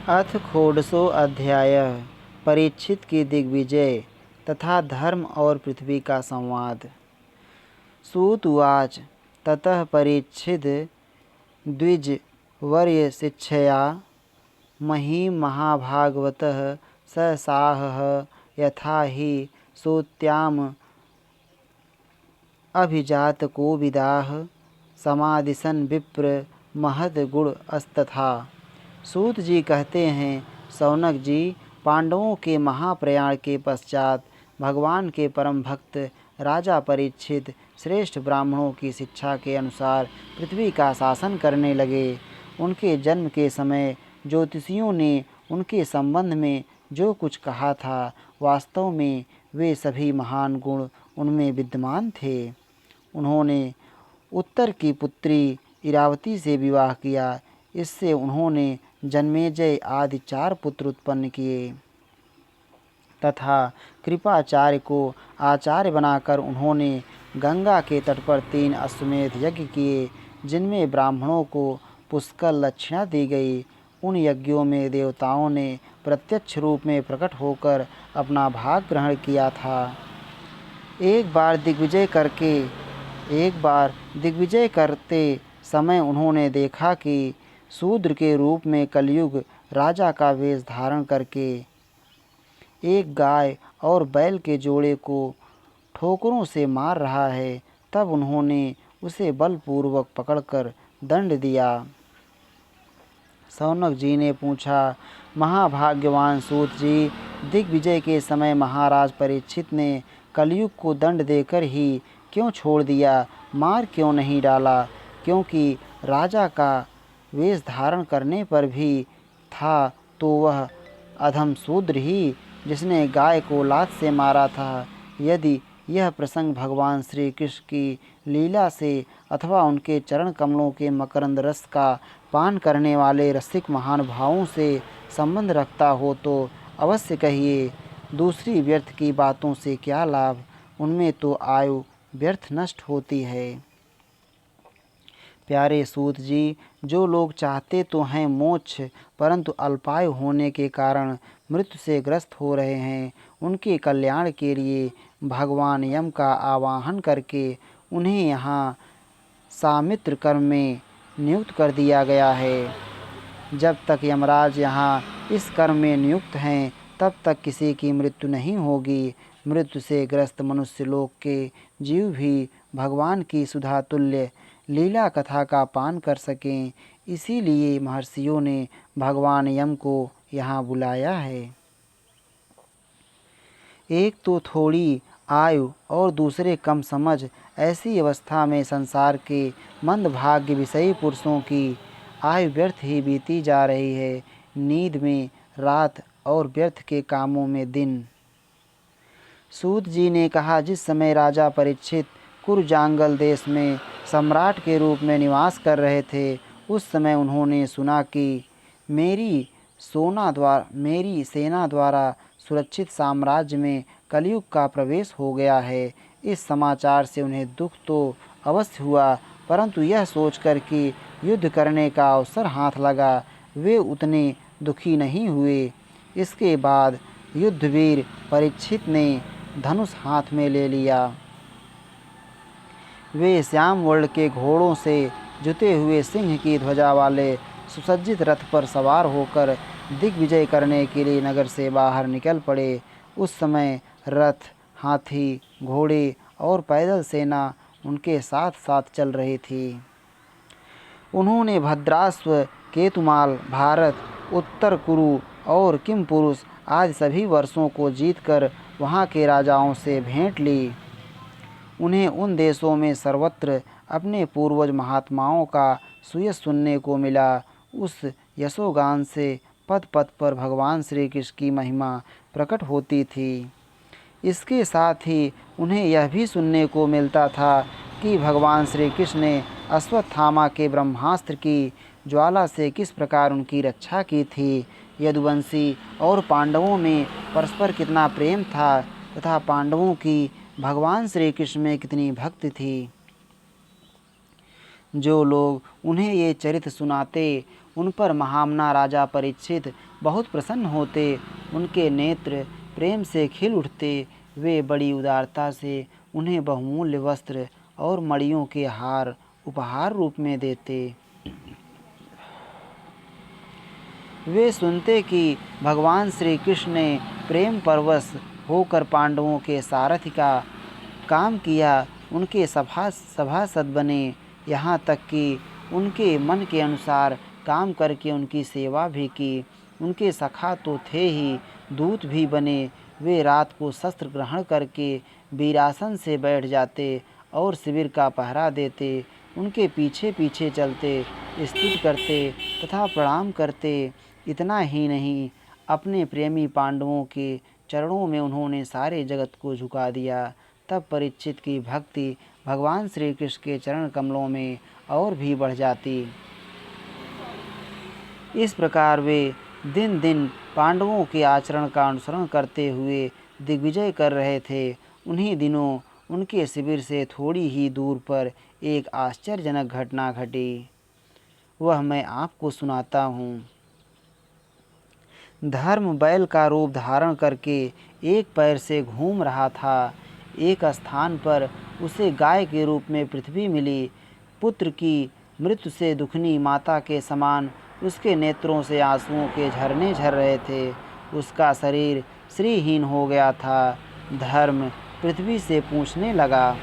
अथ षोडशो अध्यायः परीक्षित की दिग्विजय तथा धर्म और पृथ्वी का संवाद। सूत उवाच ततः परीक्षित द्विजवर्य शिक्षया महाभागवतः स साहः यथा हि सूत्याम अभिजातकोविदाः समादिशन विप्र महद गुण अस्तथा। सूत जी कहते हैं, शौनक जी, पांडवों के महाप्रयाण के पश्चात भगवान के परम भक्त राजा परीक्षित श्रेष्ठ ब्राह्मणों की शिक्षा के अनुसार पृथ्वी का शासन करने लगे। उनके जन्म के समय ज्योतिषियों ने उनके संबंध में जो कुछ कहा था, वास्तव में वे सभी महान गुण उनमें विद्यमान थे। उन्होंने उत्तर की पुत्री इरावती से विवाह किया। इससे उन्होंने जन्मेजय आदि 4 पुत्र उत्पन्न किए तथा कृपाचार्य को आचार्य बनाकर उन्होंने गंगा के तट पर 3 अश्वमेध यज्ञ किए, जिनमें ब्राह्मणों को पुष्कल दक्षिणा दी गई। उन यज्ञों में देवताओं ने प्रत्यक्ष रूप में प्रकट होकर अपना भाग ग्रहण किया था। एक बार दिग्विजय करते समय उन्होंने देखा कि शूद्र के रूप में कलयुग राजा का वेश धारण करके एक गाय और बैल के जोड़े को ठोकरों से मार रहा है। तब उन्होंने उसे बलपूर्वक पकड़कर दंड दिया। शौनक जी ने पूछा, महाभाग्यवान सूत जी, दिग्विजय के समय महाराज परीक्षित ने कलयुग को दंड देकर ही क्यों छोड़ दिया, मार क्यों नहीं डाला? क्योंकि राजा का वेश धारण करने पर भी था तो वह अधम शूद्र ही जिसने गाय को लात से मारा था। यदि यह प्रसंग भगवान श्री कृष्ण की लीला से अथवा उनके चरण कमलों के मकरंद रस का पान करने वाले रसिक महानुभावों से संबंध रखता हो तो अवश्य कहिए। दूसरी व्यर्थ की बातों से क्या लाभ, उनमें तो आयु व्यर्थ नष्ट होती है। प्यारे सूत जी, जो लोग चाहते तो हैं मोक्ष, परंतु अल्पायु होने के कारण मृत्यु से ग्रस्त हो रहे हैं, उनके कल्याण के लिए भगवान यम का आवाहन करके उन्हें यहाँ सामित्र कर्म में नियुक्त कर दिया गया है। जब तक यमराज यहाँ इस कर्म में नियुक्त हैं, तब तक किसी की मृत्यु नहीं होगी। मृत्यु से ग्रस्त मनुष्य लोक के जीव भी भगवान की सुधा तुल्य लीला कथा का पान कर सकें, इसीलिए महर्षियों ने भगवान यम को यहाँ बुलाया है। एक तो थोड़ी आयु और दूसरे कम समझ, ऐसी अवस्था में संसार के मंदभाग्य विषयी पुरुषों की आयु व्यर्थ ही बीती जा रही है। नींद में रात और व्यर्थ के कामों में दिन। सूत जी ने कहा, जिस समय राजा परीक्षित कुरुजांगल देश में सम्राट के रूप में निवास कर रहे थे, उस समय उन्होंने सुना कि मेरी सेना द्वारा सुरक्षित साम्राज्य में कलयुग का प्रवेश हो गया है। इस समाचार से उन्हें दुख तो अवश्य हुआ, परंतु यह सोचकर कि युद्ध करने का अवसर हाथ लगा, वे उतने दुखी नहीं हुए। इसके बाद युद्धवीर परीक्षित ने धनुष हाथ में ले लिया। वे श्याम वर्ण के घोड़ों से जुते हुए सिंह की ध्वजा वाले सुसज्जित रथ पर सवार होकर दिग्विजय करने के लिए नगर से बाहर निकल पड़े। उस समय रथ, हाथी, घोड़े और पैदल सेना उनके साथ साथ चल रही थी। उन्होंने भद्राश्व, केतुमाल, भारत, उत्तर कुरु और किमपुरुष आदि सभी वर्षों को जीतकर वहाँ के राजाओं से भेंट ली। उन्हें उन देशों में सर्वत्र अपने पूर्वज महात्माओं का सुयश सुनने को मिला। उस यशोगान से पद पद पर भगवान श्री कृष्ण की महिमा प्रकट होती थी। इसके साथ ही उन्हें यह भी सुनने को मिलता था कि भगवान श्री कृष्ण ने अश्वत्थामा के ब्रह्मास्त्र की ज्वाला से किस प्रकार उनकी रक्षा की थी। यदुवंशी और पांडवों में परस्पर कितना प्रेम था तथा पांडवों की भगवान श्री कृष्ण में कितनी भक्ति थी। जो लोग उन्हें ये चरित्र सुनाते, उन पर महामना राजा परीक्षित बहुत प्रसन्न होते, उनके नेत्र प्रेम से खिल उठते। वे बड़ी उदारता से उन्हें बहुमूल्य वस्त्र और मणियों के हार उपहार रूप में देते। वे सुनते कि भगवान श्री कृष्ण ने प्रेम परवश होकर पांडवों के सारथी का काम किया, उनके सभासद बने, यहाँ तक कि उनके मन के अनुसार काम करके उनकी सेवा भी की। उनके सखा तो थे ही, दूत भी बने। वे रात को शस्त्र ग्रहण करके वीरासन से बैठ जाते और शिविर का पहरा देते। उनके पीछे पीछे चलते, स्तुति करते तथा प्रणाम करते। इतना ही नहीं, अपने प्रेमी पांडवों के चरणों में उन्होंने सारे जगत को झुका दिया। तब परीक्षित की भक्ति भगवान श्री कृष्ण के चरण कमलों में और भी बढ़ जाती। इस प्रकार वे दिन दिन पांडवों के आचरण का अनुसरण करते हुए दिग्विजय कर रहे थे। उन्हीं दिनों उनके शिविर से थोड़ी ही दूर पर एक आश्चर्यजनक घटना घटी। वह मैं आपको सुनाता हूँ। धर्म बैल का रूप धारण करके एक पैर से घूम रहा था। एक स्थान पर उसे गाय के रूप में पृथ्वी मिली। पुत्र की मृत्यु से दुखनी माता के समान उसके नेत्रों से आंसुओं के झरने झर रहे थे। उसका शरीर श्रीहीन हो गया था। धर्म पृथ्वी से पूछने लगा।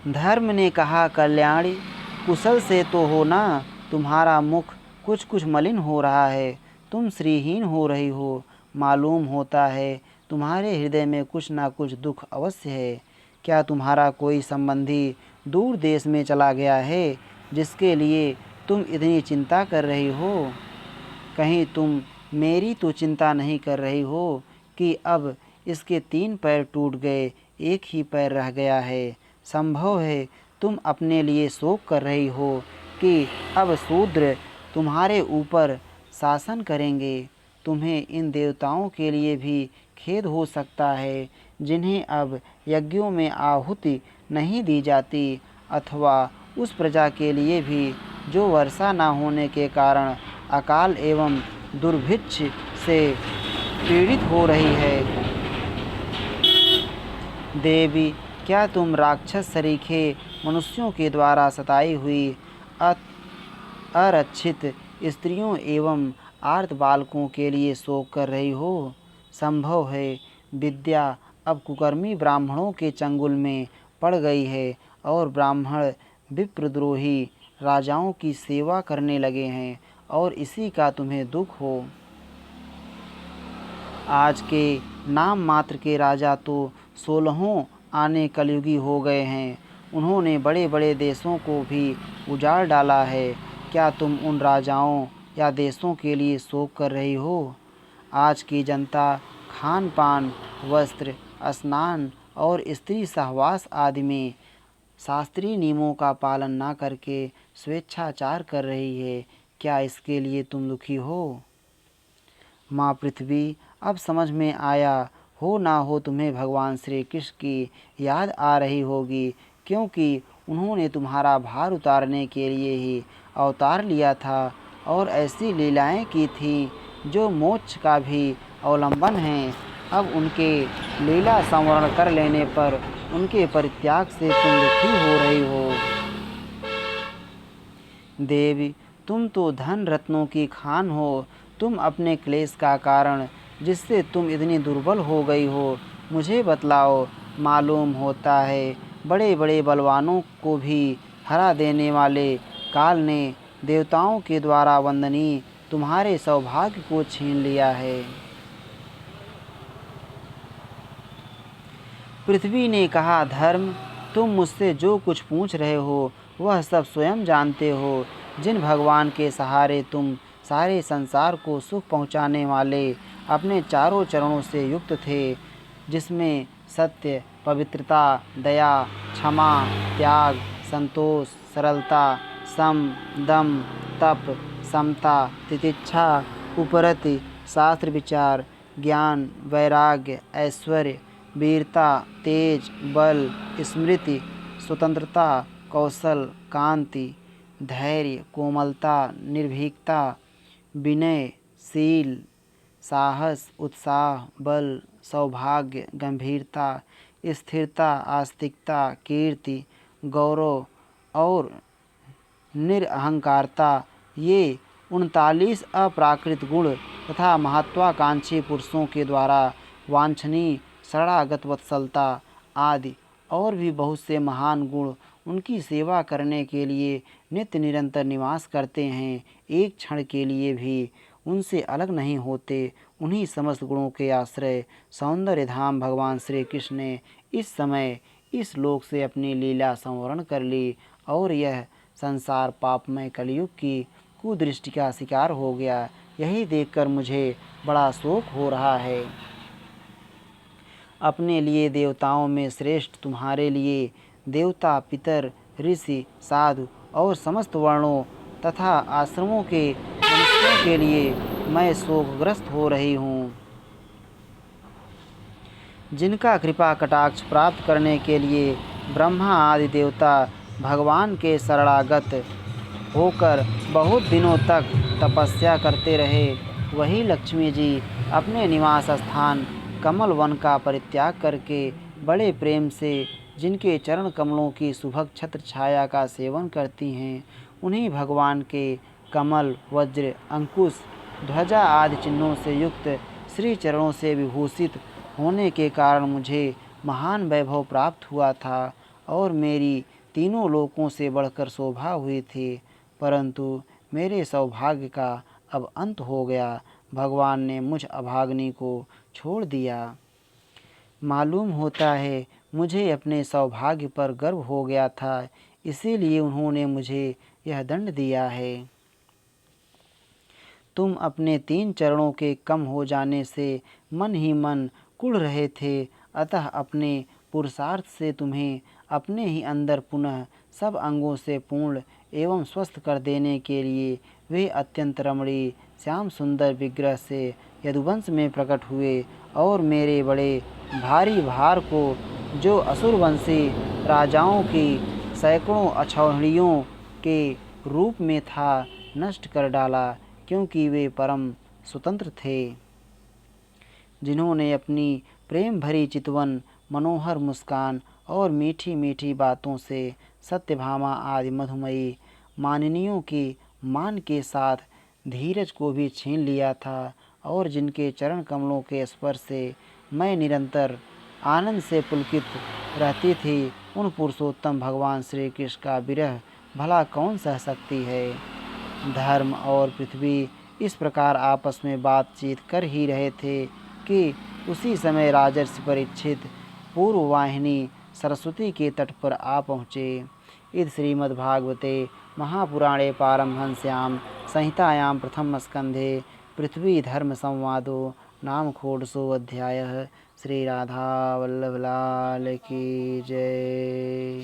धर्म ने कहा, कल्याणी, कुशल से तो हो ना? तुम्हारा मुख कुछ कुछ मलिन हो रहा है, तुम श्रीहीन हो रही हो। मालूम होता है तुम्हारे हृदय में कुछ ना कुछ दुख अवश्य है। क्या तुम्हारा कोई संबंधी दूर देश में चला गया है, जिसके लिए तुम इतनी चिंता कर रही हो? कहीं तुम मेरी तो चिंता नहीं कर रही हो कि अब इसके 3 पैर टूट गए, एक ही पैर रह गया है। संभव है तुम अपने लिए शोक कर रही हो कि अब शूद्र तुम्हारे ऊपर शासन करेंगे। तुम्हें इन देवताओं के लिए भी खेद हो सकता है, जिन्हें अब यज्ञों में आहुति नहीं दी जाती, अथवा उस प्रजा के लिए भी जो वर्षा न होने के कारण अकाल एवं दुर्भिक्ष से पीड़ित हो रही है। देवी, क्या तुम राक्षस सरीखे मनुष्यों के द्वारा सताई हुई अरक्षित स्त्रियों एवं आर्त बालकों के लिए शोक कर रही हो? संभव है विद्या अब कुकर्मी ब्राह्मणों के चंगुल में पड़ गई है और ब्राह्मण विप्रद्रोही राजाओं की सेवा करने लगे हैं, और इसी का तुम्हें दुख हो। आज के नाम मात्र के राजा तो 16 आने कलयुगी हो गए हैं। उन्होंने बड़े बड़े देशों को भी उजाड़ डाला है। क्या तुम उन राजाओं या देशों के लिए शोक कर रही हो? आज की जनता खान पान, वस्त्र, स्नान और स्त्री सहवास आदि में शास्त्रीय नियमों का पालन न करके स्वेच्छाचार कर रही है। क्या इसके लिए तुम दुखी हो? माँ पृथ्वी, अब समझ में आया हो ना हो तुम्हें भगवान श्री कृष्ण की याद आ रही होगी, क्योंकि उन्होंने तुम्हारा भार उतारने के लिए ही अवतार लिया था और ऐसी लीलाएं की थी जो मोक्ष का भी अवलंबन हैं। अब उनके लीला संवरण कर लेने पर उनके परित्याग से तुम दुखी हो रही हो। देवी, तुम तो धन रत्नों की खान हो। तुम अपने क्लेश का कारण, जिससे तुम इतनी दुर्बल हो गई हो, मुझे बतलाओ। मालूम होता है बड़े बड़े बलवानों को भी हरा देने वाले काल ने देवताओं के द्वारा वंदनीय तुम्हारे सौभाग्य को छीन लिया है। पृथ्वी ने कहा, धर्म, तुम मुझसे जो कुछ पूछ रहे हो वह सब स्वयं जानते हो। जिन भगवान के सहारे तुम सारे संसार को सुख पहुँचाने वाले अपने चारों चरणों से युक्त थे, जिसमें सत्य, पवित्रता, दया, क्षमा, त्याग, संतोष, सरलता, सम, दम, तप, समता, तितिक्षा, उपरति, शास्त्र विचार, ज्ञान, वैराग्य, ऐश्वर्य, वीरता, तेज, बल, स्मृति, स्वतंत्रता, कौशल, कांति, धैर्य, कोमलता, निर्भीकता, विनय, शील, साहस, उत्साह, बल, सौभाग्य, गंभीरता, स्थिरता, आस्तिकता, कीर्ति, गौरव और निरअहंकारता, ये 39 अप्राकृत गुण तथा महत्वाकांक्षी पुरुषों के द्वारा वांछनीय शरणागत वत्सलता आदि और भी बहुत से महान गुण उनकी सेवा करने के लिए नित्य निरंतर निवास करते हैं, एक क्षण के लिए भी उनसे अलग नहीं होते। उन्हीं समस्त गुणों के आश्रय सौंदर्य धाम भगवान श्री कृष्ण ने इस समय इस लोक से अपनी लीला संवरण कर ली और यह संसार पापमय कलयुग की कुदृष्टि का शिकार हो गया। यही देखकर मुझे बड़ा शोक हो रहा है। अपने लिए देवताओं में श्रेष्ठ तुम्हारे लिए देवता, पितर, ऋषि, साधु और समस्त वर्णों तथा आश्रमों के मनुष्यों के लिए मैं शोकग्रस्त हो रही हूँ, जिनका कृपा कटाक्ष प्राप्त करने के लिए ब्रह्मा आदि देवता भगवान के शरणागत होकर बहुत दिनों तक तपस्या करते रहे। वही लक्ष्मी जी अपने निवास स्थान कमल वन का परित्याग करके बड़े प्रेम से जिनके चरण कमलों की सुभग छत्र छाया का सेवन करती हैं, उन्हीं भगवान के कमल, वज्र, अंकुश, ध्वजा आदि चिन्हों से युक्त श्री चरणों से विभूषित होने के कारण मुझे महान वैभव प्राप्त हुआ था और मेरी तीनों लोकों से बढ़कर शोभा हुई थी। परंतु मेरे सौभाग्य का अब अंत हो गया। भगवान ने मुझ अभागिनी को छोड़ दिया। मालूम होता है मुझे अपने सौभाग्य पर गर्व हो गया था, इसीलिए उन्होंने मुझे यह दंड दिया है। तुम अपने 3 चरणों के कम हो जाने से मन ही मन कुढ़ रहे थे, अतः अपने पुरुषार्थ से तुम्हें अपने ही अंदर पुनः सब अंगों से पूर्ण एवं स्वस्थ कर देने के लिए वे अत्यंत रमणीय श्याम सुंदर विग्रह से यदुवंश में प्रकट हुए और मेरे बड़े भारी भार को, जो असुरवंशी राजाओं की सैकड़ों अक्षौहिणियों के रूप में था, नष्ट कर डाला, क्योंकि वे परम स्वतंत्र थे, जिन्होंने अपनी प्रेम भरी चितवन, मनोहर मुस्कान और मीठी मीठी बातों से सत्यभामा आदि मधुमयी मानिनियों की मान के साथ धीरज को भी छीन लिया था और जिनके चरण कमलों के स्पर्श से मैं निरंतर आनंद से पुलकित रहती थी, उन पुरुषोत्तम भगवान श्री कृष्ण का विरह भला कौन सह सकती है। धर्म और पृथ्वी इस प्रकार आपस में बातचीत कर ही रहे थे कि उसी समय राजर्षि परीक्षित पूर्ववाहिनी सरस्वती के तट पर आ पहुँचे। इद श्रीमद्भागवते महापुराणे पारमहंस्यां संहितायां प्रथम स्कंधे पृथ्वी धर्म संवादो नाम षोडशो अध्यायः। श्री राधा वल्लभ लाल की जय।